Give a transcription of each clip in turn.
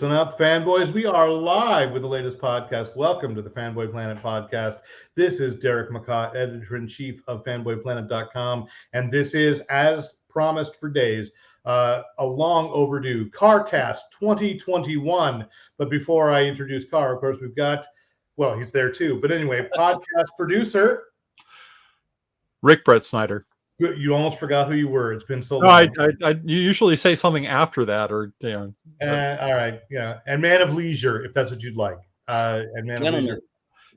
Listen up, fanboys. We are live with the latest podcast. Welcome to the Fanboy Planet podcast. This is Derek McCaw, editor-in-chief of fanboyplanet.com. And this is, as promised for days, a long overdue CarrCast 2021. But before I introduce Carr, of course, we've got, well, he's there too. But anyway, podcast producer Rick Brett Snyder. You almost forgot who you were. It's been so long. You usually say something after that, or all right, yeah, and man of leisure, if that's what you'd like, and man of leisure,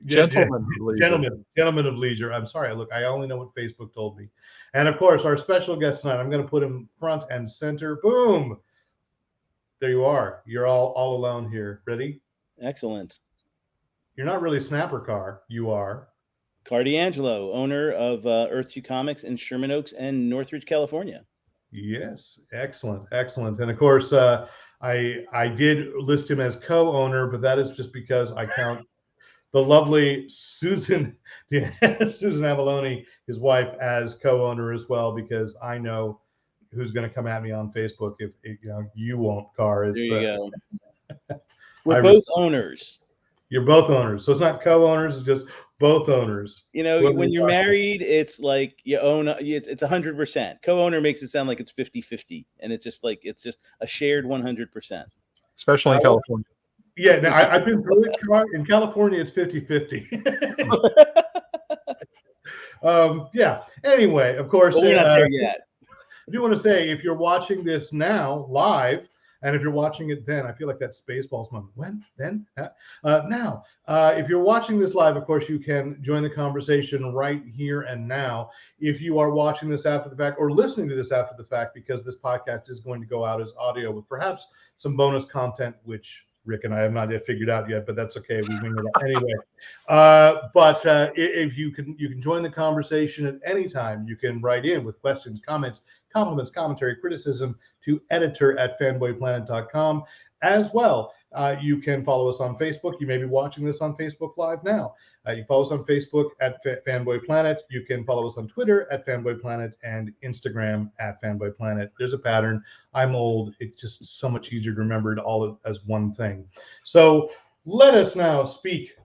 gentleman of leisure. I'm sorry, look, I only know what Facebook told me, and of course, our special guest tonight. I'm going to put him front and center. Boom, there you are. You're all alone here. Ready? Excellent. You're not really Snapper Carr. You are. Carr D'Angelo, owner of Earth 2 Comics in Sherman Oaks and Northridge, California. Yes, excellent. And of course, I did list him as co-owner, but that is just because I count the lovely Susan Avalone, his wife, as co-owner as well, because I know who's going to come at me on Facebook if you won't, Carr. There you go. We're both owners. You're both owners, so it's not co-owners; it's just both owners. When you're married, it's like you own. It's 100%. Co-owner makes it sound like it's 50-50, and it's just a shared 100%. Especially in California. Yeah, now I've been through it. In California, it's 50-50. Yeah. Anyway, of course, we're not there yet. I do want to say, if you're watching this now live. And if you're watching it then, I feel like that Spaceballs moment. When? Then? Now. If you're watching this live, of course, you can join the conversation right here and now. If you are watching this after the fact or listening to this after the fact, because this podcast is going to go out as audio with perhaps some bonus content, which Rick and I have not yet figured out yet, but that's okay. We wing it anyway. But if you can join the conversation at any time. You can write in with questions, comments, compliments, commentary, criticism to editor@fanboyplanet.com. As well, you can follow us on Facebook. You may be watching this on Facebook Live now. You follow us on Facebook at Fanboy Planet. You can follow us on Twitter at Fanboy Planet and Instagram at Fanboy Planet. There's a pattern. I'm old. It's just so much easier to remember it all as one thing. So let us now speak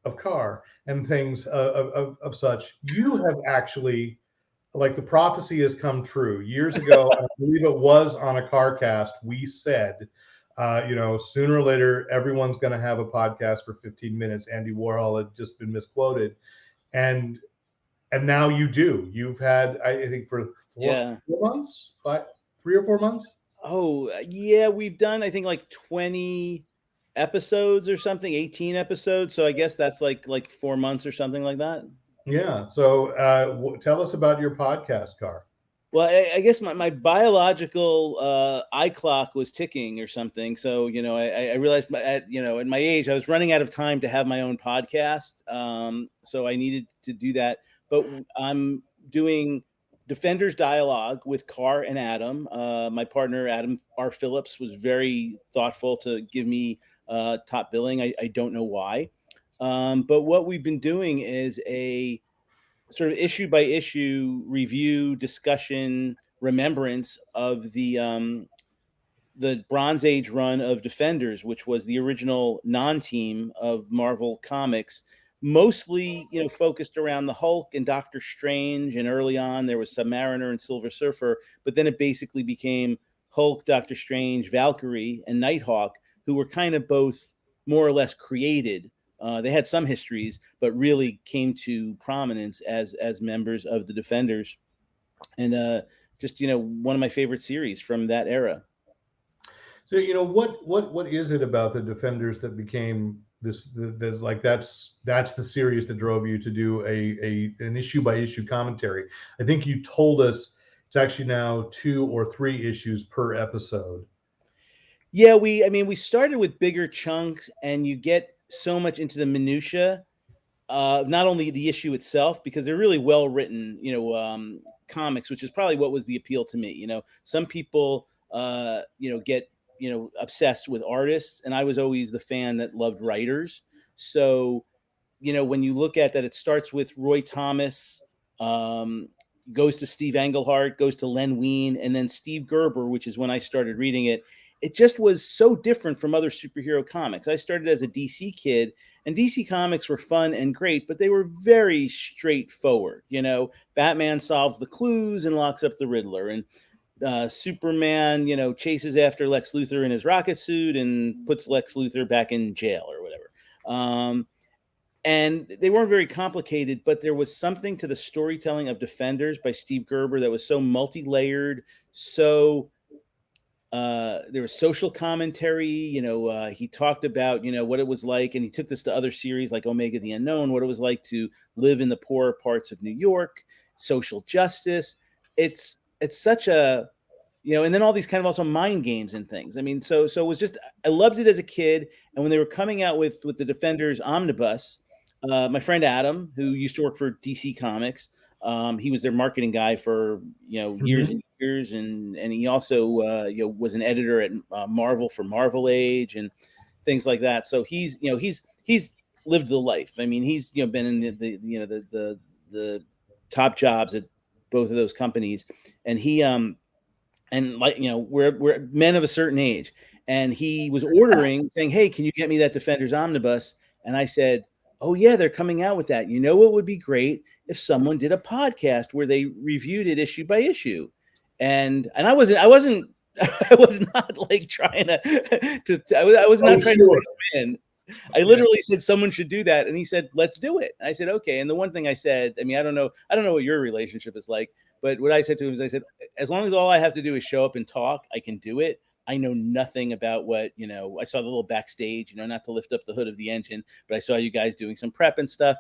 of Carr and things of such. You have actually, like, the prophecy has come true. Years ago, I believe it was on a CarrCast, we said, sooner or later, everyone's going to have a podcast for 15 minutes. Andy Warhol had just been misquoted. And now you do. You've had, I think, for 4 months, 3 or 4 months? Oh, yeah. We've done, I think, like 20 episodes or something, 18 episodes. So I guess that's like 4 months or something like that. Yeah. So tell us about your podcast, Carr. Well, I guess my biological eye clock was ticking or something. So, I realized at my age, I was running out of time to have my own podcast. So I needed to do that. But I'm doing Defenders Dialogue with Carr and Adam. My partner, Adam R. Phillips, was very thoughtful to give me top billing. I don't know why. But what we've been doing is a sort of issue by issue review, discussion, remembrance of the Bronze Age run of Defenders, which was the original non-team of Marvel Comics, mostly focused around the Hulk and Doctor Strange, and early on there was Submariner and Silver Surfer, but then it basically became Hulk, Doctor Strange, Valkyrie, and Nighthawk, who were kind of both more or less created. They had some histories, but really came to prominence as members of the Defenders, and just one of my favorite series from that era. So what is it about the Defenders that became that's the series that drove you to do an issue by issue commentary? I think you told us it's actually now 2 or 3 issues per episode. Yeah, we started with bigger chunks, and you get so much into the minutia, not only the issue itself, because they're really well written, comics, which is probably what was the appeal to me. Some people, get, obsessed with artists, and I was always the fan that loved writers. So, when you look at that, it starts with Roy Thomas, goes to Steve Englehart, goes to Len Wein, and then Steve Gerber, which is when I started reading it. it just was so different from other superhero comics. I started as a DC kid, and DC comics were fun and great, but they were very straightforward. Batman solves the clues and locks up the Riddler, and Superman, chases after Lex Luthor in his rocket suit and puts Lex Luthor back in jail or whatever. And they weren't very complicated, but there was something to the storytelling of Defenders by Steve Gerber that was so multi-layered, so there was social commentary. He talked about, what it was like, and he took this to other series like Omega the Unknown, what it was like to live in the poorer parts of New York, social justice. It's such a, and then all these kind of also mind games and things. I mean, so it was just, I loved it as a kid. And when they were coming out with the Defenders Omnibus, my friend Adam, who used to work for DC Comics, he was their marketing guy for years and years, and he also was an editor at Marvel for Marvel Age and things like that. So he's lived the life. I mean, he's been in the top jobs at both of those companies, and he we're men of a certain age, and he was ordering, saying, "Hey, can you get me that Defenders Omnibus?" And I said, "Oh yeah, they're coming out with that. You know what would be great if someone did a podcast where they reviewed it issue by issue." And I was not like trying to I was not trying to win. I literally said someone should do that, and he said, "Let's do it." And I said, "Okay." And the one thing I said, I mean, I don't know what your relationship is like, but what I said to him is, I said, as long as all I have to do is show up and talk, I can do it. I know nothing about what, I saw the little backstage, not to lift up the hood of the engine, but I saw you guys doing some prep and stuff.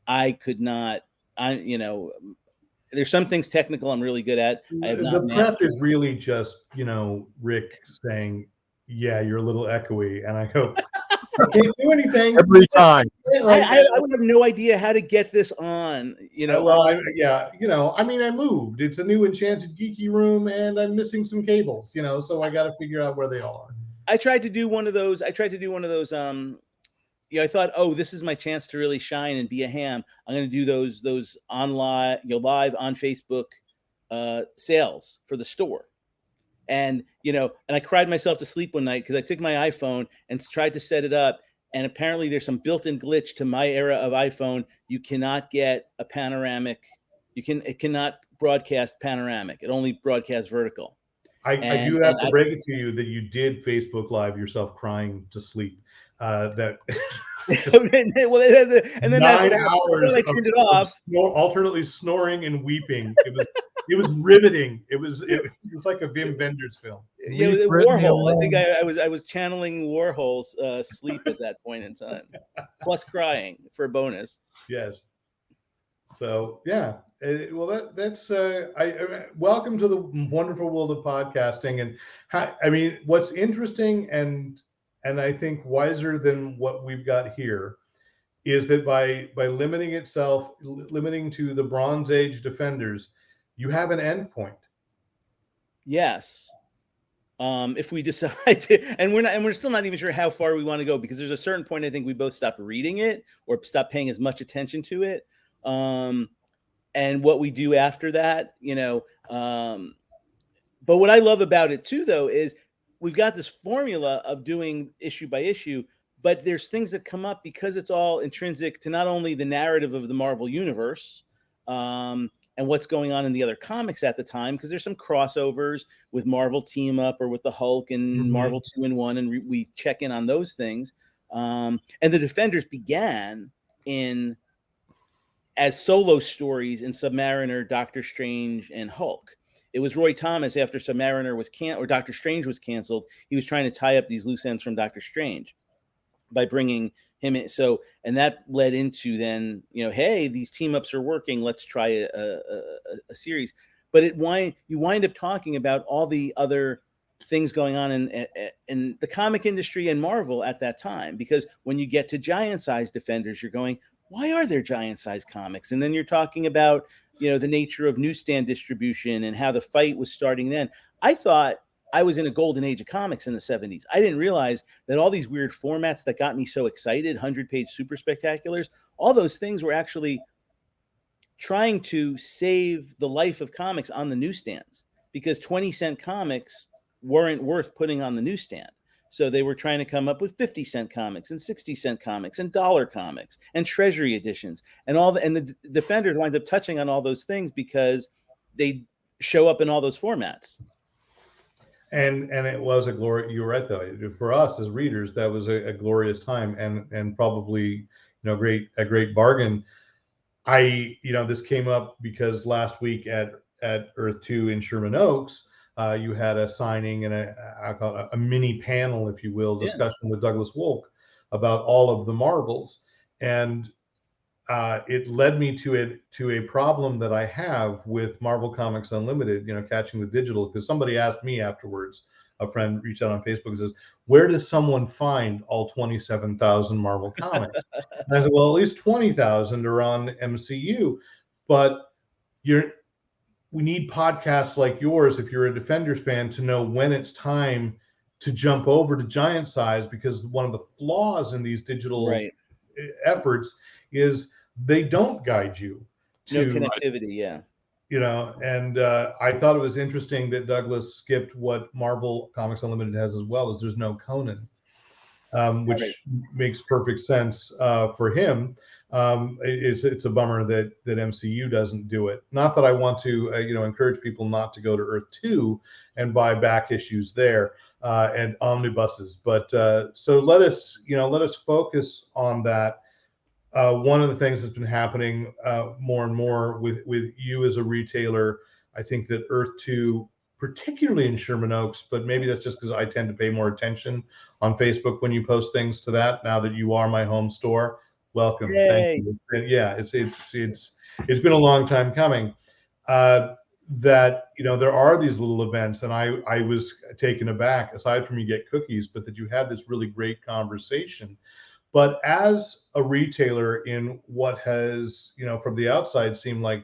I could not, there's some things technical I'm really good at. I have not the prep is really just, Rick saying, "Yeah, you're a little echoey." And I go, "I can't do anything." Every time. I would have no idea how to get this on, Well, I mean, I moved. It's a new enchanted geeky room, and I'm missing some cables, so I got to figure out where they all are. I tried to do one of those. I thought, oh, this is my chance to really shine and be a ham. I'm going to do those online, live on Facebook sales for the store. And, and I cried myself to sleep one night because I took my iPhone and tried to set it up. And apparently there's some built-in glitch to my era of iPhone. You cannot get a panoramic. It cannot broadcast panoramic. It only broadcasts vertical. I do have to break it to you that you did Facebook Live yourself crying to sleep. That well, and then 9 hours I turned it off. Alternately snoring and weeping. It was riveting. It was like a Wim Wenders film. Yeah, Warhol. I think I was channeling Warhol's sleep at that point in time, plus crying for a bonus. Yes. So yeah. Well, that's welcome to the wonderful world of podcasting. And what's interesting and I think wiser than what we've got here is that by limiting to the Bronze Age Defenders, you have an endpoint. Yes. If we decide to, and we're still not even sure how far we want to go, because there's a certain point I think we both stopped reading it or stopped paying as much attention to it. And what we do after that, but what I love about it too, though, is we've got this formula of doing issue by issue, but there's things that come up because it's all intrinsic to not only the narrative of the Marvel universe, and what's going on in the other comics at the time, because there's some crossovers with Marvel Team Up or with the Hulk and Marvel 2-in-1, and we check in on those things. And the Defenders began as solo stories in Submariner, Doctor Strange, and Hulk. It was Roy Thomas, after Submariner was or Doctor Strange was canceled, he was trying to tie up these loose ends from Doctor Strange by bringing him in. So, and that led into then, hey, these team ups are working. Let's try a series. But you wind up talking about all the other things going on in the comic industry and Marvel at that time. Because when you get to giant-sized Defenders, you're going, why are there giant-sized comics? And then you're talking about, the nature of newsstand distribution and how the fight was starting then. I thought I was in a golden age of comics in the 70s. I didn't realize that all these weird formats that got me so excited, 100-page super spectaculars, all those things were actually trying to save the life of comics on the newsstands, because 20-cent comics weren't worth putting on the newsstand. So they were trying to come up with 50-cent comics and 60-cent comics and dollar comics and treasury editions and and the Defenders winds up touching on all those things because they show up in all those formats. And it was a glory. You're right, though. For us as readers, that was a glorious time, and probably a great bargain. This came up because last week at Earth 2 in Sherman Oaks, you had a signing and I call it a mini panel, if you will, discussion with Douglas Wolk about all of the Marvels, and it led me to a problem that I have with Marvel Comics Unlimited, catching the digital, because somebody asked me afterwards, a friend reached out on Facebook and says, where does someone find all 27,000 Marvel comics? And I said, well, at least 20,000 are on MCU, but we need podcasts like yours, if you're a Defenders fan, to know when it's time to jump over to Giant Size, because one of the flaws in these digital efforts is they don't guide you to connectivity. And I thought it was interesting that Douglas skipped what Marvel Comics Unlimited has as well, as there's no Conan, which makes perfect sense for him. It's a bummer that MCU doesn't do it. Not that I want to encourage people not to go to Earth 2 and buy back issues there and omnibuses, but so let us focus on that. One of the things that's been happening more and more with you as a retailer, I think that Earth 2, particularly in Sherman Oaks, but maybe that's just because I tend to pay more attention on Facebook when you post things to that. Now that you are my home store, welcome. Yay. Thank you. Yeah, it's been a long time coming. That there are these little events, and I was taken aback. Aside from you get cookies, but that you had this really great conversation. But as a retailer in what has, from the outside seemed like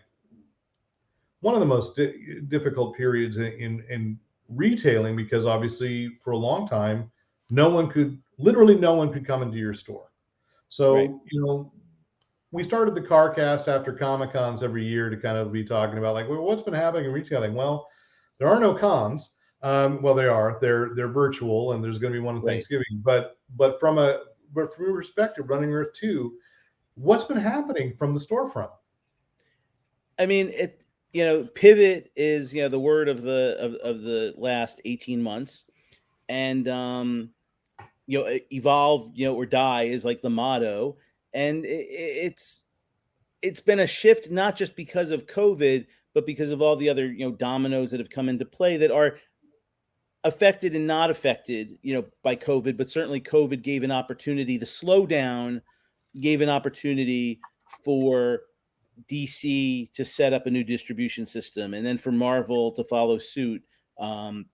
one of the most difficult periods in retailing, because obviously for a long time, no one could come into your store. So, we started the CarrCast after Comic Cons every year to kind of be talking about what's been happening in retailing. Well, there are no cons. Well, they're virtual, and there's going to be one on Thanksgiving, but from a perspective, running Earth 2, what's been happening from the storefront? I mean, pivot is the word of the last 18 months, and evolve or die is like the motto, and it's been a shift, not just because of COVID, but because of all the other dominoes that have come into play that are affected and not affected, by COVID, but certainly COVID gave an opportunity. The slowdown gave an opportunity for DC to set up a new distribution system, and then for Marvel to follow suit, and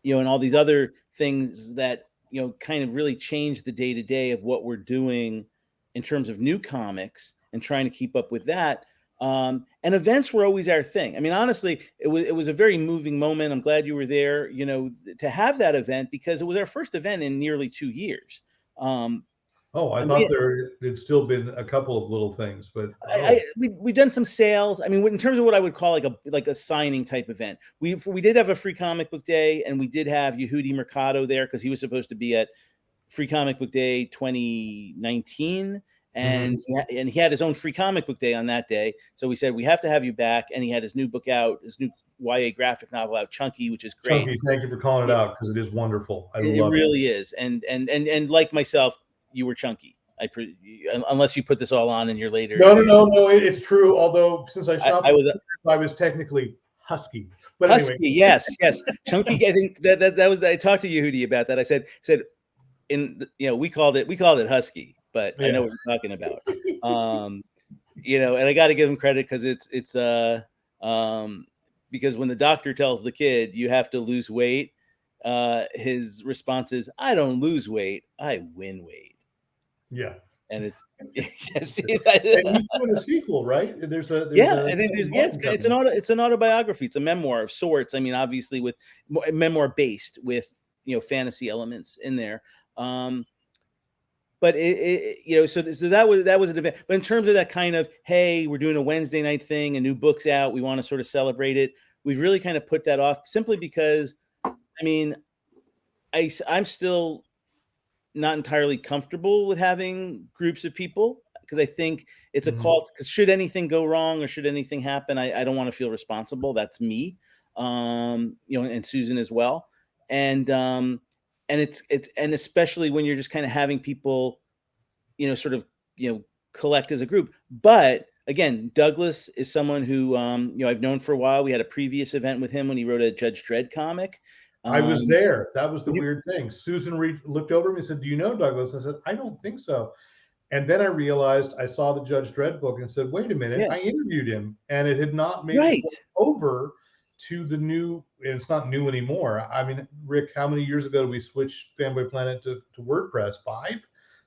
all these other things that kind of really changed the day to day of what we're doing in terms of new comics and trying to keep up with that. And events were always our thing. I mean, honestly, it was a very moving moment. I'm glad you were there, to have that event, because it was our first event in nearly 2 years. I thought there had still been a couple of little things, but we've done some sales. I mean, in terms of what I would call like a signing type event, we did have a free comic book day, and we did have Yehudi Mercado there because he was supposed to be at Free Comic Book Day 2019. And he had his own free comic book day on that day. So we said, we have to have you back. And he had his new book out, his new YA graphic novel out, Chunky, which is great. Chunky, thank you for calling it out, because it is wonderful. I love it. It really is. And like myself, you were chunky. Unless you put this all on and you're later. No. It's true. Although since I stopped, I was technically husky. But husky, anyway. yes. Chunky. I think that was. I talked to Yehudi about that. I said, we called it husky. But I know what you're talking about. And I got to give him credit, because it's because when the doctor tells the kid you have to lose weight, his response is, "I don't lose weight, I win weight." Yeah, and it's yes. And he's doing a sequel, right? It's an autobiography. It's a memoir of sorts. I mean, obviously with memoir based with fantasy elements in there. But so that was an event. But in terms of that kind of, hey, we're doing a Wednesday night thing, a new book's out, we want to sort of celebrate it, we've really kind of put that off, simply because I mean, I'm still not entirely comfortable with having groups of people because I think it's a call. Because should anything go wrong or should anything happen, I don't want to feel responsible. That's me, and Susan as well. And it's and especially when you're just kind of having people, sort of, collect as a group. But again, Douglas is someone who, I've known for a while. We had a previous event with him when he wrote a Judge Dredd comic. I was there. That was the weird thing. Susan looked over me and said, "Do you know Douglas?" I said, "I don't think so." And then I realized I saw the Judge Dredd book and said, "Wait a minute, I interviewed him, and it had not made it over to the new." It's not new anymore. I mean, Rick, how many years ago did we switch Fanboy Planet to WordPress? 5,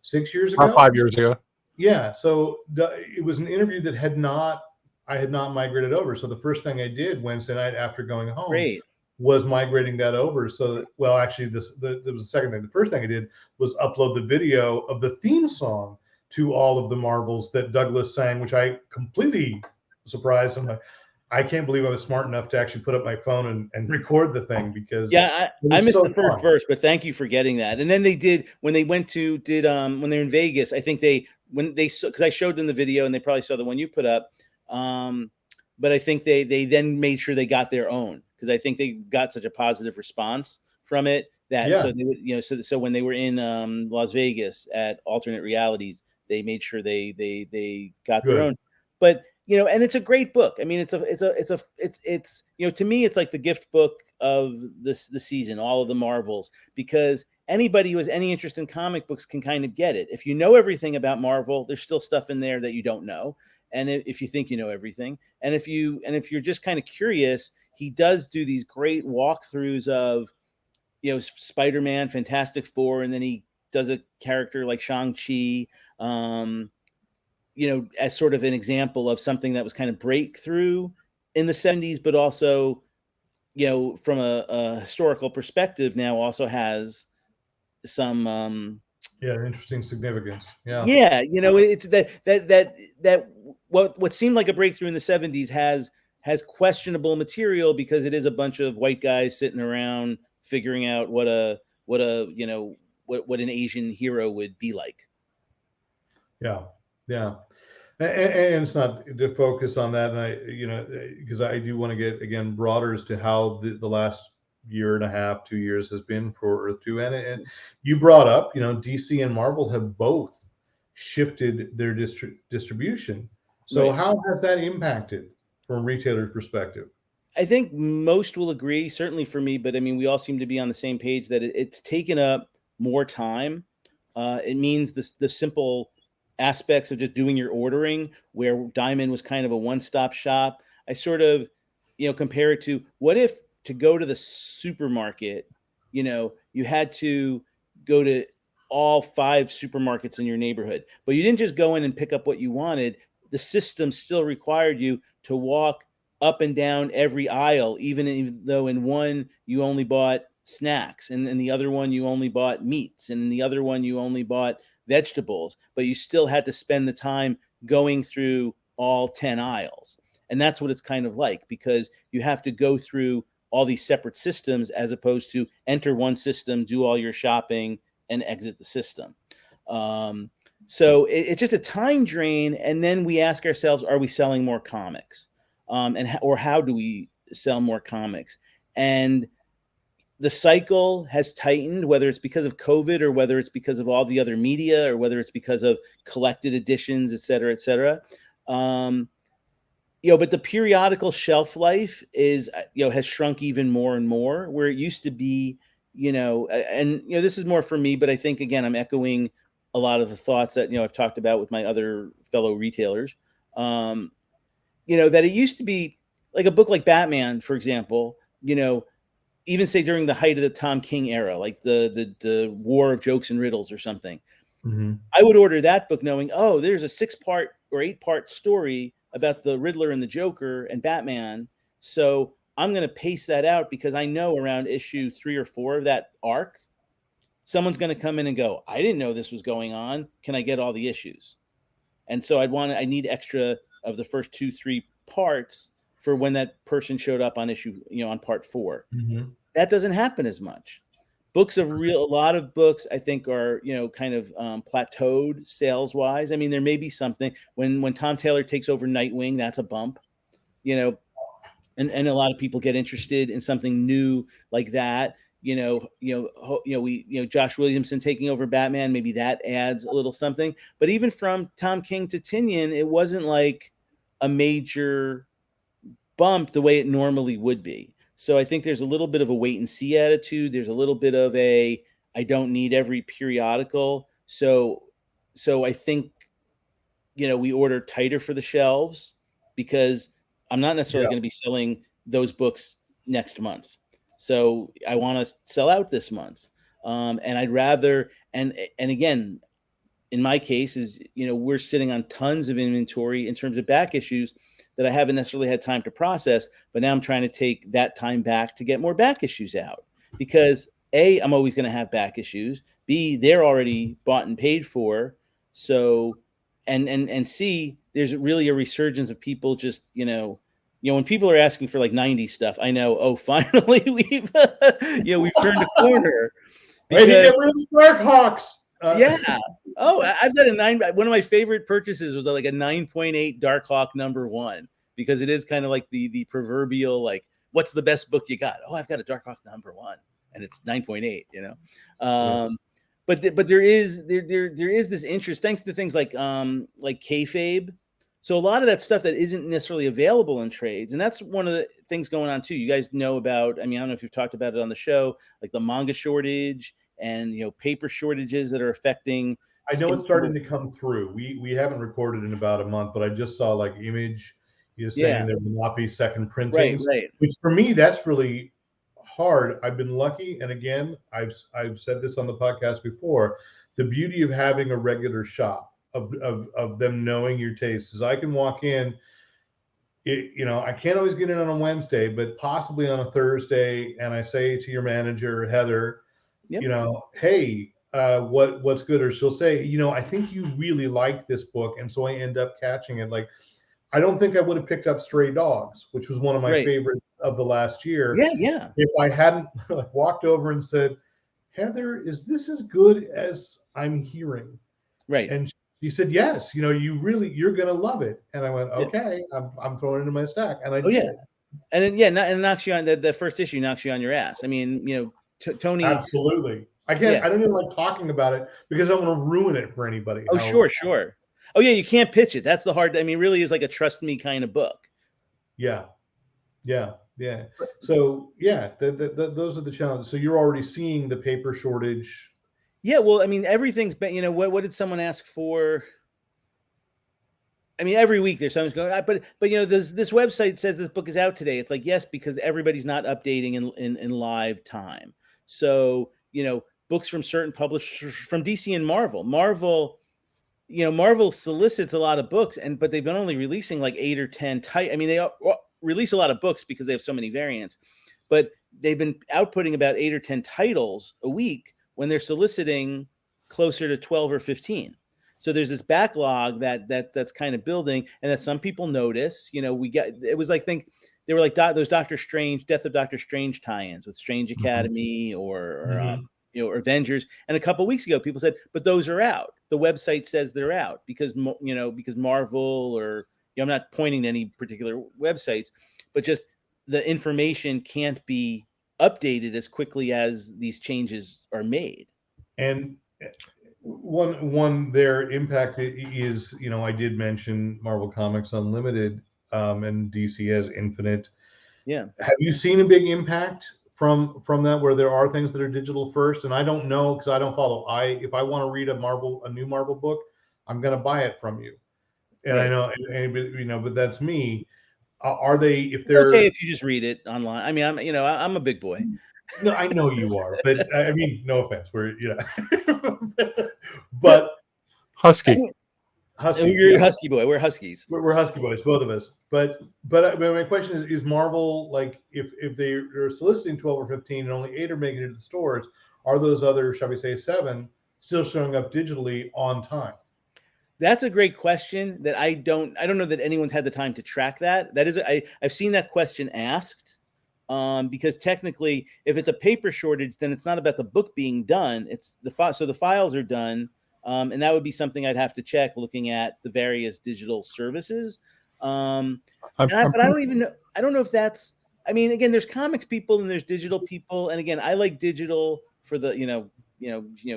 6 years ago? About 5 years ago. Yeah. So it was an interview that I had not migrated over. So the first thing I did Wednesday night after going home was migrating that over. So, well, actually, there was the second thing. The first thing I did was upload the video of the theme song to all of the Marvels that Douglas sang, which I completely surprised. I'm like, I can't believe I was smart enough to actually put up my phone and record the thing because I missed the first verse, but thank you for getting that. And then they did when they went to when they were in Vegas. I think because I showed them the video and they probably saw the one you put up. But I think they then made sure they got their own because I think they got such a positive response from it that so they would, so when they were in Las Vegas at Alternate Realities, they made sure they got their own. But and it's a great book. I mean, it's to me, it's like the gift book of the season, all of the Marvels, because anybody who has any interest in comic books can kind of get it. If you know everything about Marvel, there's still stuff in there that you don't know. And if you think you know everything, and if you're just kind of curious, he does do these great walkthroughs of, Spider-Man, Fantastic Four, and then he does a character like Shang-Chi, as sort of an example of something that was kind of breakthrough in the 70s, but also, from a historical perspective now also has some interesting significance. It's that what seemed like a breakthrough in the 70s has questionable material because it is a bunch of white guys sitting around figuring out what an Asian hero would be like. And it's not to focus on that, and I because I do want to get again broader as to how the last year and a half, 2 years has been for Earth 2. And you brought up, DC and Marvel have both shifted their distribution. So how has that impacted from a retailer's perspective? I think most will agree, certainly for me, but I mean, we all seem to be on the same page that it's taken up more time. It means the simple aspects of just doing your ordering, where Diamond was kind of a one-stop shop. I sort of, compare it to what if to go to the supermarket, you had to go to all 5 supermarkets in your neighborhood, but you didn't just go in and pick up what you wanted. The system still required you to walk up and down every aisle, even though in one you only bought snacks, and in the other one you only bought meats, and in the other one you only bought vegetables, but you still had to spend the time going through all 10 aisles. And that's what it's kind of like, because you have to go through all these separate systems as opposed to enter one system, do all your shopping, and exit the system. So it's just a time drain. And then we ask ourselves, are we selling more comics? Or how do we sell more comics? And the cycle has tightened, whether it's because of COVID or whether it's because of all the other media or whether it's because of collected editions, et cetera, et cetera. But the periodical shelf life has shrunk even more and more, where it used to be, this is more for me, but I think, again, I'm echoing a lot of the thoughts that, I've talked about with my other fellow retailers, that it used to be like a book like Batman, for example, even say during the height of the Tom King era, like the War of Jokes and Riddles or something, I would order that book knowing, oh, there's a 6-part or 8-part story about the Riddler and the Joker and Batman. So I'm going to pace that out because I know around issue 3 or 4 of that arc, someone's going to come in and go, I didn't know this was going on. Can I get all the issues? And so I need extra of the first 2-3 parts for when that person showed up on issue, on part 4. that doesn't happen as much. A lot of books I think are, kind of plateaued sales wise. I mean, there may be something when Tom Taylor takes over Nightwing, that's a bump, and a lot of people get interested in something new like that. Josh Williamson taking over Batman, maybe that adds a little something. But even from Tom King to Tynion, it wasn't like a major bump the way it normally would be. So I think there's a little bit of a wait and see attitude. There's a little bit of I don't need every periodical. So I think, we order tighter for the shelves because I'm not necessarily going to be selling those books next month. So I want to sell out this month. And I'd rather, and again, in my case is, we're sitting on tons of inventory in terms of back issues that I haven't necessarily had time to process, but now I'm trying to take that time back to get more back issues out because A, I'm always going to have back issues. B, they're already bought and paid for. So, and C, there's really a resurgence of people just, when people are asking for like 90s stuff, I know, oh, finally we've turned a corner. Because, hey, get rid of the Darkhawks. Yeah. Oh, I've got a 9. One of my favorite purchases was like a 9.8 Darkhawk #1 because it is kind of like the proverbial, like, what's the best book you got? Oh, I've got a Darkhawk #1 and it's 9.8, But there is this interest thanks to things like kayfabe. So a lot of that stuff that isn't necessarily available in trades. And that's one of the things going on too. You guys know about, I don't know if you've talked about it on the show, like the manga shortage and, paper shortages that are affecting. I know it's starting to come through. We haven't recorded in about a month, but I just saw like Image is saying there will not be second printings, right. Which for me, that's really hard. I've been lucky. And again, I've said this on the podcast before, the beauty of having a regular shop of them knowing your tastes is I can walk in, I can't always get in on a Wednesday, but possibly on a Thursday. And I say to your manager, Heather, hey, what's good? Or she'll say, I think you really like this book. And so I end up catching it. Like, I don't think I would have picked up Stray Dogs, which was one of my favorites of the last year. Yeah. If I hadn't walked over and said, Heather, is this as good as I'm hearing? Right. And she said, yes, you're going to love it. And I went, okay, I'm throwing it in my stack. And I did. And then, and it knocks you on the first issue, knocks you on your ass. I mean, Tony. Absolutely. I don't even like talking about it because I don't want to ruin it for anybody. Oh, sure. Oh yeah. You can't pitch it. That's the hard, really is like a trust me kind of book. Yeah. So those are the challenges. So you're already seeing the paper shortage. Yeah, well, everything's been, what did someone ask for? Every week there's someone's going, but this website says this book is out today. It's like, yes, because everybody's not updating in live time. So, books from certain publishers, from DC and Marvel. Marvel solicits a lot of books, but they've been only releasing like 8 or 10 they release a lot of books because they have so many variants, but they've been outputting about 8 or 10 titles a week when they're soliciting closer to 12 or 15. So there's this backlog that's kind of building, and that some people notice. It was like, they were like those Doctor Strange, Death of Doctor Strange tie-ins with Strange Academy or Avengers. And a couple of weeks ago, people said, but those are out. The website says they're out because Marvel or, I'm not pointing to any particular websites, but just the information can't be updated as quickly as these changes are made. And one their impact is, I did mention Marvel Comics Unlimited, and DC has Infinite. Yeah. Have you seen a big impact from that, where there are things that are digital first? And I don't know, because I don't follow. If I want to read a new Marvel book, I'm going to buy it from you. And I know anybody, but that's me. Are they? If they're okay, if you just read it online. I'm a big boy. No, I know you are, but no offense. We're but Husky. You're a Husky boy. We're Huskies. We're Husky boys, both of us. But my question is Marvel, like, if they're soliciting 12 or 15 and only 8 are making it to the stores, are those other, shall we say, 7 still showing up digitally on time? That's a great question that I don't know that anyone's had the time to track that. That is, I've seen that question asked. because technically, if it's a paper shortage, then it's not about the book being done. It's so the files are done, and that would be something I'd have to check looking at the various digital services. But I don't even know. I don't know if that's. I mean, again, there's comics people and there's digital people, and again, I like digital for the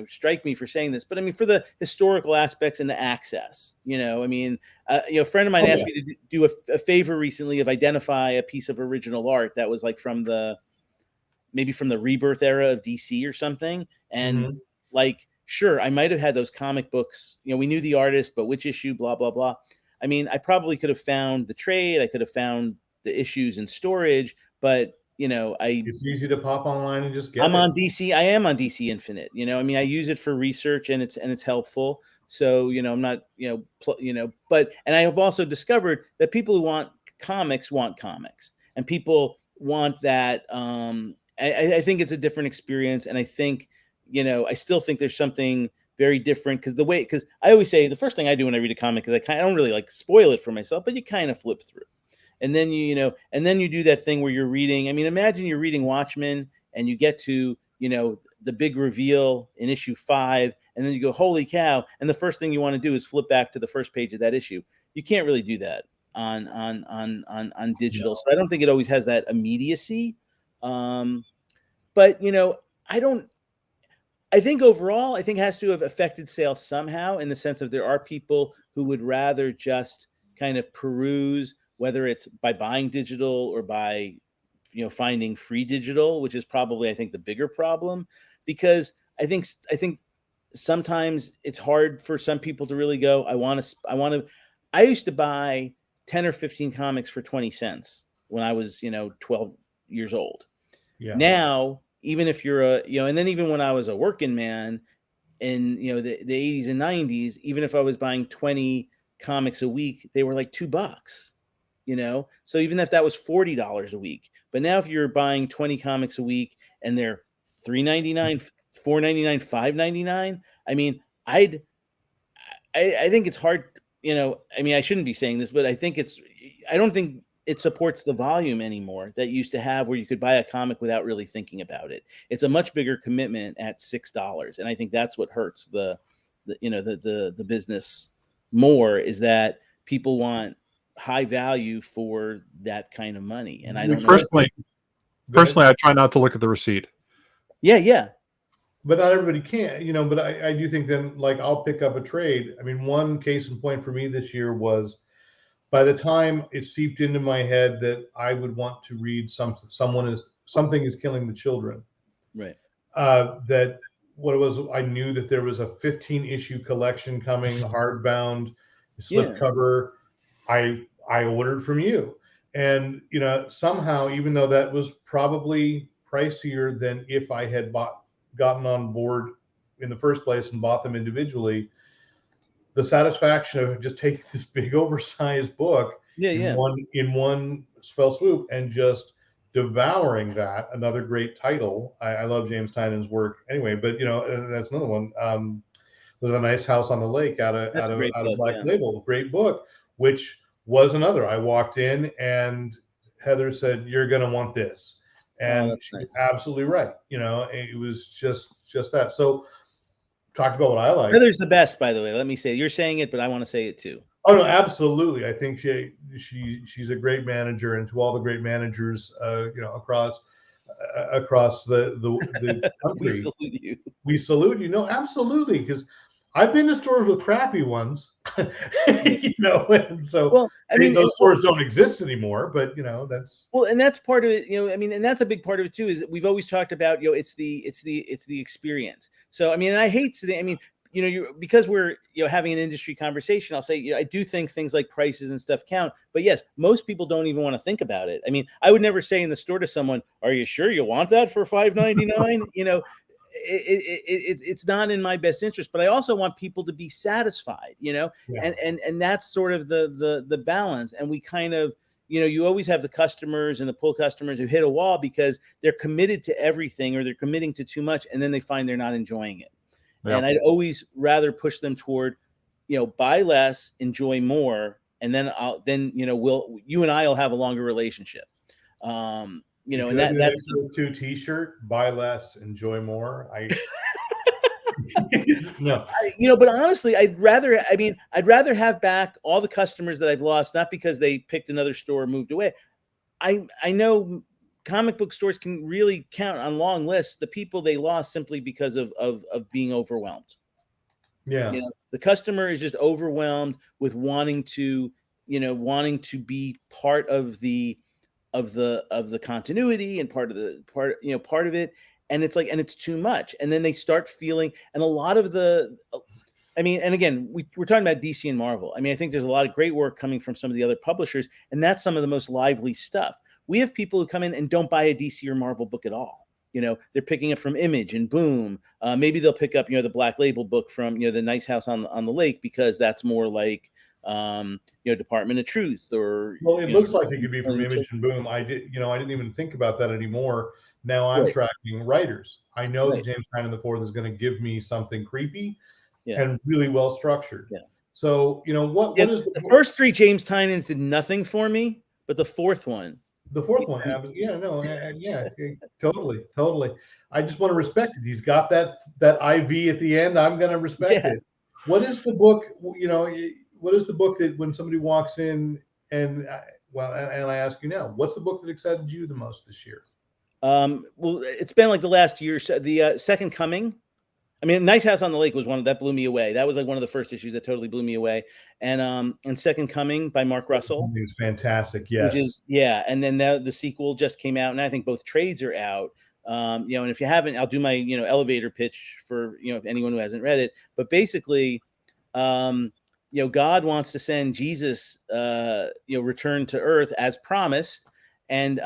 strike me for saying this, but I mean for the historical aspects and the access. I mean, a friend of mine asked me to do a favor recently of identify a piece of original art that was like from the Rebirth era of DC or something, and like, sure, I might have had those comic books. We knew the artist, but which issue, blah blah blah. I mean, I probably could have found the trade. I could have found the issues in storage, but it's easy to pop online and just get I'm on DC. I am on DC Infinite. I mean, I use it for research and it's helpful. So, I'm not, but I have also discovered that people who want comics, and people want that. I think it's a different experience. And I think, I still think there's something very different because I always say the first thing I do when I read a comic is I don't really like spoil it for myself, but you kind of flip through. And then you do that thing where you're reading. I mean, imagine you're reading Watchmen and you get to, the big reveal in issue 5, and then you go, holy cow. And the first thing you want to do is flip back to the first page of that issue. You can't really do that on digital. No. So I don't think it always has that immediacy. But I think overall, it has to have affected sales somehow, in the sense of there are people who would rather just kind of peruse, whether it's by buying digital or by, finding free digital, which is probably, I think, the bigger problem, because I think sometimes it's hard for some people to really go, I used to buy 10 or 15 comics for 20 cents when I was, 12 years old. Yeah. Now, even if you're and then even when I was a working man in, the 80s and 90s, even if I was buying 20 comics a week, they were like $2. So even if that was $40 a week, but now if you're buying 20 comics a week and they're $3.99, $4.99, $5.99, I mean, I think it's hard, I mean, I shouldn't be saying this, but I don't think it supports the volume anymore that used to have, where you could buy a comic without really thinking about it. It's a much bigger commitment at $6. And I think that's what hurts the business more, is that people want high value for that kind of money. And I don't know. Personally, I try not to look at the receipt. Yeah. But not everybody can, but I do think then, like, I'll pick up a trade. I mean, one case in point for me this year was, by the time it seeped into my head that I would want to read something is killing the children. Right. That what it was, I knew that there was a 15-issue collection coming, hardbound, slipcover. I ordered from you, and somehow, even though that was probably pricier than if I had gotten on board in the first place and bought them individually, the satisfaction of just taking this big oversized book in one spell swoop and just devouring that. Another great title. I love James Tynan's work anyway, but that's another one. Was A Nice House on the Lake out of Black Label. Great book, which was another. I walked in and Heather said, "You're going to want this." And she's absolutely right. It was just that. So talked about what I like. Heather's the best, by the way. Let me say, you're saying it, but I want to say it too. Oh no, absolutely. I think she's a great manager, and to all the great managers, across the country, we salute you. No, absolutely, because I've been to stores with crappy ones, and so those stores don't exist anymore. But that's and that's part of it. And that's a big part of it too. Is we've always talked about it's the experience. So and I hate to because we're having an industry conversation, I'll say I do think things like prices and stuff count. But yes, most people don't even want to think about it. I mean, I would never say in the store to someone, "Are you sure you want that for $5.99?" It's not in my best interest, but I also want people to be satisfied, and that's sort of the balance. And we kind of, you always have the customers and the pull customers who hit a wall because they're committed to everything, or they're committing to too much, and then they find they're not enjoying it. Yeah. And I'd always rather push them toward, buy less, enjoy more, and then you and I will have a longer relationship. you know, If and that's two T-shirt, buy less, enjoy more. No. You know, but honestly, I'd rather have back all the customers that I've lost, not because they picked another store or moved away. I know comic book stores can really count on long lists the people they lost simply because of being overwhelmed. Yeah. You know, the customer is just overwhelmed with wanting to be part of the continuity and part of it. And it's like, and it's too much. And then they start feeling, and a lot of and again, we're talking about DC and Marvel. I mean, I think there's a lot of great work coming from some of the other publishers, and that's some of the most lively stuff. We have people who come in and don't buy a DC or Marvel book at all. You know, they're picking up from Image and Boom. Maybe they'll pick up, the Black Label book from, the Nice House on the Lake, because that's more like, Department of Truth, or. Well, it looks like it could be from Image and Boom. I didn't even think about that anymore. Now I'm tracking writers. I know that James Tynion IV is going to give me something creepy and really well structured. Yeah. So, what is the first three James Tynions did nothing for me, but the fourth one. Totally. I just want to respect it. He's got that IV at the end. I'm going to respect it. What is the book? What is the book that when somebody walks in and I ask you now, what's the book that excited you the most this year? Well, it's been like the last year. So the Second Coming. I mean, Nice House on the Lake was one that blew me away. That was like one of the first issues that totally blew me away. And Second Coming by Mark Russell. It was fantastic. Yes. And then the sequel just came out, and I think both trades are out. And if you haven't, I'll do my, elevator pitch for, anyone who hasn't read it. But basically, God wants to send Jesus, return to earth as promised. And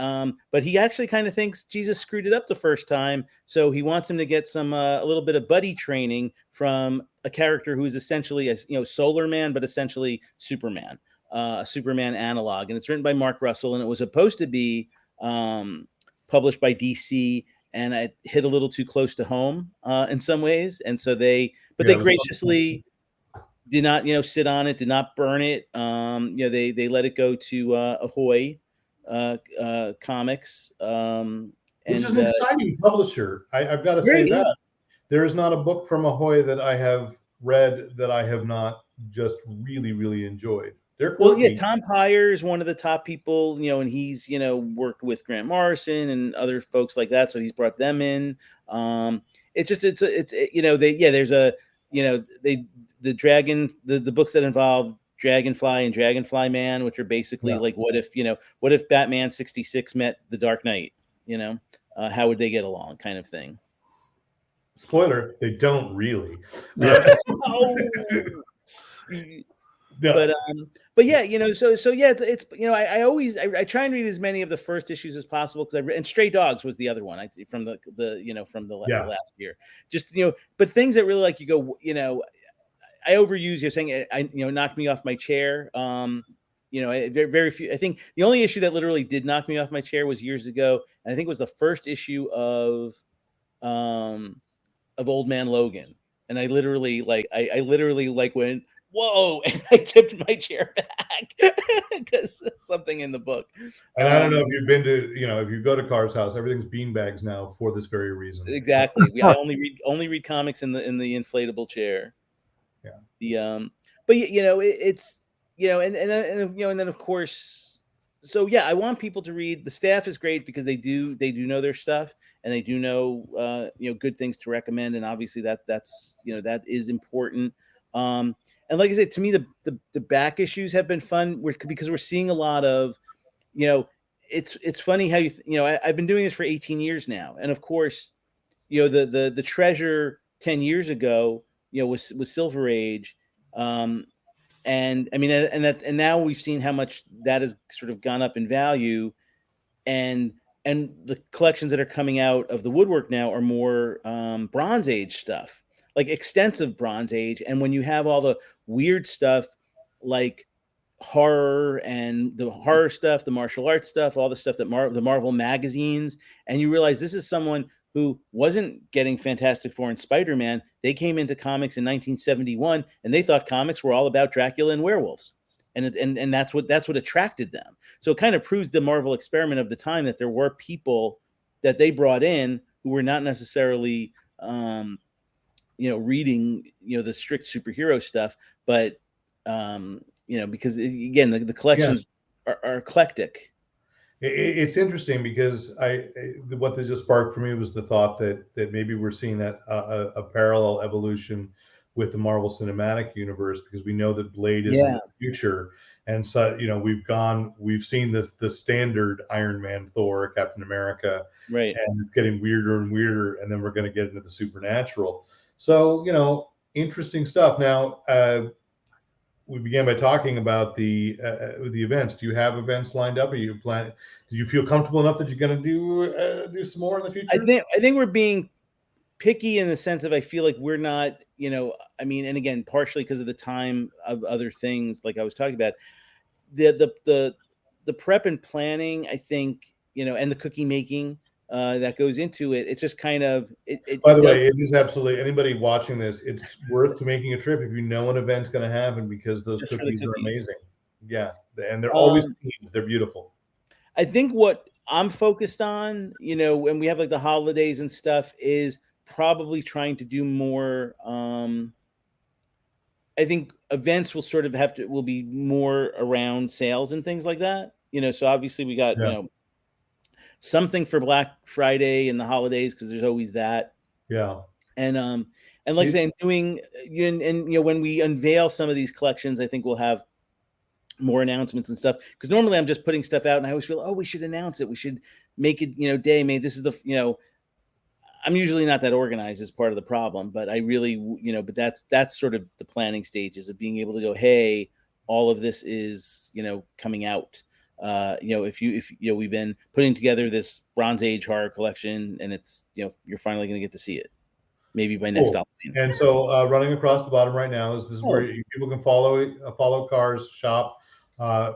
but he actually kind of thinks Jesus screwed it up the first time, so he wants him to get some a little bit of buddy training from a character who is essentially a Solar Man, but essentially Superman, a Superman analog. And it's written by Mark Russell, and it was supposed to be published by DC, and it hit a little too close to home in some ways. And so they graciously did not sit on it, did not burn it. They let it go to Ahoy Comics, which is an exciting publisher. I've got to say that there is not a book from Ahoy that I have read that I have not just really, really enjoyed. They're quirky. Tom Pyre is one of the top people, and he's worked with Grant Morrison and other folks like that, so he's brought them in. The books that involve Dragonfly and Dragonfly Man, which are basically like, what if Batman 66 met the Dark Knight? How would they get along, kind of thing. Spoiler: they don't really. But yeah, it's I always try and read as many of the first issues as possible, because and Stray Dogs was the other one from the last year. Just but things that really like you go, I overuse. You're saying knocked me off my chair. Very few. I think the only issue that literally did knock me off my chair was years ago, and I think it was the first issue of Old Man Logan, and I literally went, whoa, and I tipped my chair back because something in the book. And I don't know if you've been to, if you go to Carr's house, everything's beanbags now for this very reason. Exactly. I only read comics in the inflatable chair. Yeah. But it's and then of course, so yeah, I want people to read. The staff is great because they do know their stuff, and they do know good things to recommend, and obviously that's that is important. And like I said, to me, the back issues have been fun because we're seeing a lot of, it's funny how I've been doing this for 18 years now, and of course, the treasure 10 years ago, was Silver Age, and I mean, and now we've seen how much that has sort of gone up in value, and the collections that are coming out of the woodwork now are more Bronze Age stuff, like extensive Bronze Age. And when you have all the weird stuff like horror and the horror stuff, the martial arts stuff, all the stuff that the Marvel magazines, and you realize this is someone who wasn't getting Fantastic Four and Spider-Man. They came into comics in 1971, and they thought comics were all about Dracula and werewolves. and that's what attracted them. So it kind of proves the Marvel experiment of the time that there were people that they brought in who were not necessarily reading the strict superhero stuff, but because again the collections are eclectic. It's interesting because what this just sparked for me was the thought that maybe we're seeing that a parallel evolution with the Marvel Cinematic Universe, because we know that Blade is in the future, and so we've seen the standard Iron Man, Thor, Captain America, right, and it's getting weirder and weirder, and then we're going to get into the supernatural. So interesting stuff. Now we began by talking about the events. Do you have events lined up? Do you feel comfortable enough that you're going to do some more in the future? I think we're being picky in the sense of I feel like we're not, and again, partially because of the time of other things, like I was talking about, the prep and planning, I think, and the cookie making that goes into it. It's just kind of By the way, it is absolutely, anybody watching this, it's worth making a trip if you know an event's going to happen, because those cookies are amazing. Yeah, and they're always themed. They're beautiful. I think what I'm focused on, when we have like the holidays and stuff, is probably trying to do more. I think events will be more around sales and things like that. So obviously we got something for Black Friday and the holidays, because there's always that. Yeah. And like I say, I'm doing, and when we unveil some of these collections, I think we'll have more announcements and stuff, because normally I'm just putting stuff out and I always feel, we should announce it, we should make it, this is the, I'm usually not that organized as part of the problem, but I really, but that's sort of the planning stages of being able to go, hey, all of this is, coming out. If we've been putting together this Bronze Age horror collection, and it's, you're finally going to get to see it maybe by next Halloween. And so running across the bottom right now is where people can follow Carr's shop at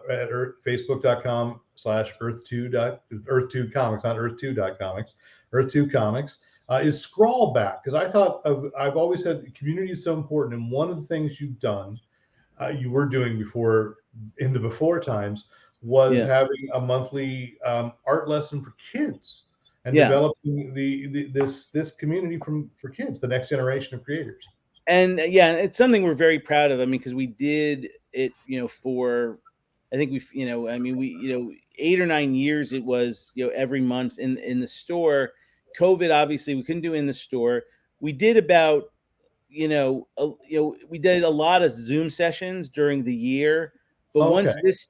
facebook.com/earth2comics, not earth2.comics, earth2comics. Is Scrawl back? Because I've always said community is so important, and one of the things you've done, you were doing before in the before times, was having a monthly art lesson for kids and developing this community for kids, the next generation of creators. And it's something we're very proud of. I mean, because we did it, for, I think we 8 or 9 years. It was every month in the store. COVID, obviously, we couldn't do it in the store. We did about we did a lot of Zoom sessions during the year, but once this.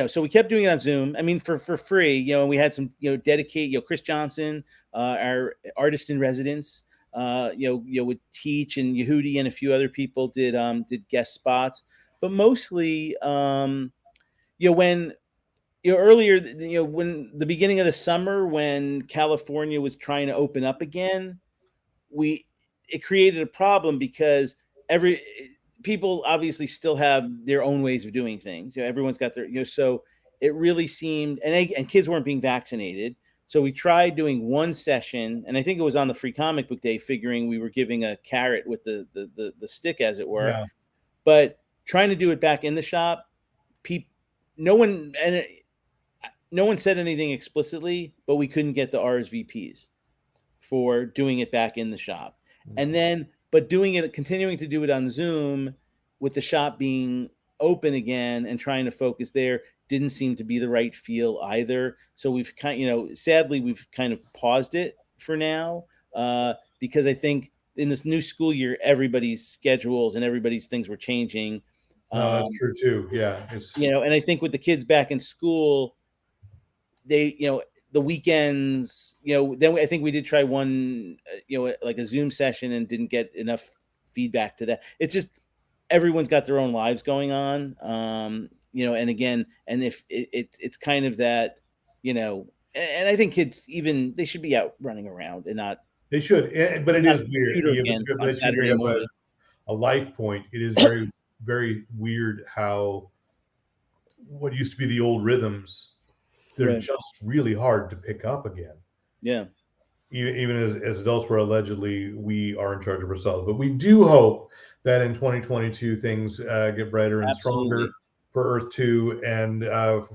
So we kept doing it on Zoom. I mean, for free, and we had some, dedicate, Chris Johnson, our artist in residence, would teach, and Yehudi and a few other people did guest spots, but mostly, when, earlier, when the beginning of the summer, when California was trying to open up again, it created a problem, because people obviously still have their own ways of doing things. Everyone's got their, so it really seemed, and kids weren't being vaccinated. So we tried doing one session, and I think it was on the Free Comic Book Day, figuring we were giving a carrot with the stick, as it were. Yeah. But trying to do it back in the shop, no one said anything explicitly, but we couldn't get the RSVPs for doing it back in the shop. Mm-hmm. And then, but continuing to do it on Zoom, with the shop being open again and trying to focus there, didn't seem to be the right feel either. So we've sadly, we've kind of paused it for now, because I think in this new school year, everybody's schedules and everybody's things were changing. No, that's true too. Yeah. And I think with the kids back in school, they, the weekends, then I think we did try one, like a Zoom session, and didn't get enough feedback to that. It's just, everyone's got their own lives going on. And again, and if it's kind of that, and I think kids, even, they should be out running around and not. They should, but it is weird. You have a life point. It is very, very weird how what used to be the old rhythms, they're just really hard to pick up again. Yeah. Even as adults, where allegedly we are in charge of ourselves. But we do hope that in 2022 things get brighter and stronger. for Earth 2 and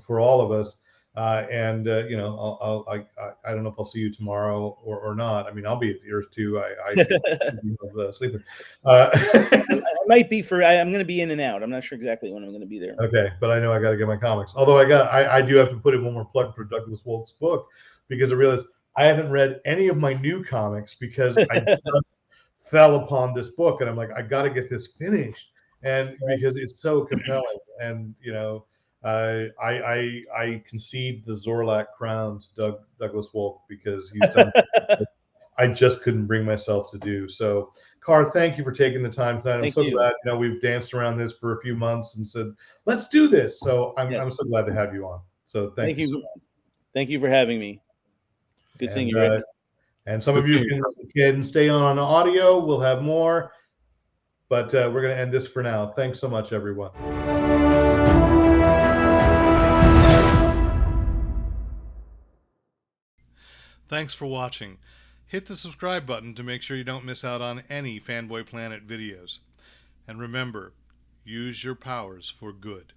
for all of us. You know, I don't know if I'll see you tomorrow or not. I mean, I'll be at the Earth 2. I sleeping. I might be I'm going to be in and out. I'm not sure exactly when I'm going to be there. Okay, but I know I got to get my comics. Although I do have to put in one more plug for Douglas Wolk's book, because I realized I haven't read any of my new comics because I just fell upon this book, and I'm like, I got to get this finished, and because it's so compelling. And you know, I concede the Zorlak crown to Douglas Wolk, because he's done. I just couldn't bring myself to do so. Carr, thank you for taking the time tonight. I'm so glad. You know, we've danced around this for a few months and said, let's do this. So I'm so glad to have you on. So thank you so much. Thank you for having me. Good seeing you, Rick. And some of you can stay on audio. We'll have more. But we're going to end this for now. Thanks so much, everyone. Thanks for watching. Hit the subscribe button to make sure you don't miss out on any Fanboy Planet videos. And remember, use your powers for good.